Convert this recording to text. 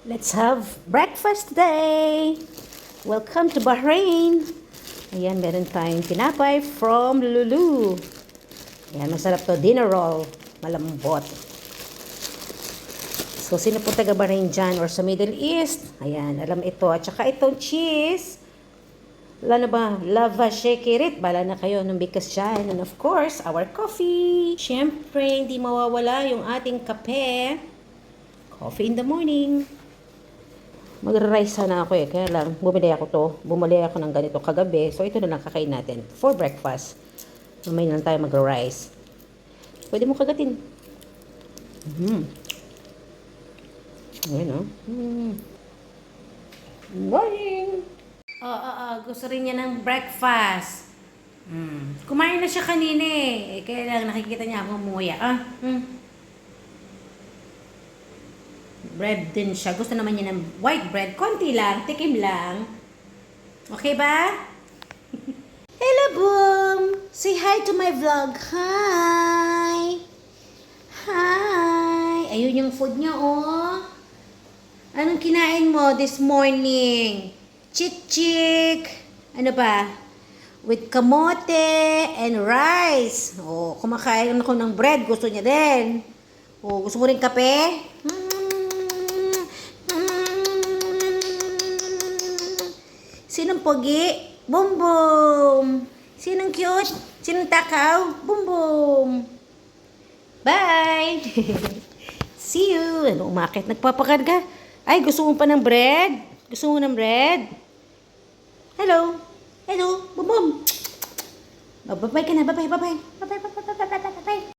Let's have breakfast today! Welcome to Bahrain! Ayan, meron tayong tinapay from Lulu. Ayan, masarap to. Dinner roll. Malambot. So, sino po taga Bahrain dyan or sa Middle East? Ayan, alam ito. At saka itong cheese. Wala na ba? Lava shakirit. Bala na kayo ng bigas dyan. And of course, our coffee. Siyempre, hindi mawawala yung ating kape. Coffee in the morning. Magra-rice sana ako kaya lang bumili ako ng ganito kagabi. So ito na lang kakain natin for breakfast. Mamaya lang tayo magra-rice. Pwede mo kagatin. Ayan o. Morning! Gusto rin niya ng breakfast. Kumain na siya kanina eh. Kaya lang nakikita niya ako umuya. Bread din siya. Gusto naman niya ng white bread. Konti lang. Tikim lang. Okay ba? Hello, Boom! Say hi to my vlog. Hi! Hi! Ayun yung food niya, oh. Anong kinain mo this morning? Chick-chick. Ano ba? With kamote and rice. Oh, kumakain ako ng bread. Gusto niya din. Oh, gusto mo rin kape? Sinong pogi? Boom boom. Sinong cute? Sinong takaw? Boom boom. Bye! See you! Ano, umakit? Nagpapakarga? Ay, gusto mo pa ng bread? Gusto mo ng bread? Hello? Hello? Boom boom! Bye-bye ka na. Bye-bye, bye-bye. Bye-bye, bye-bye, bye-bye, bye-bye.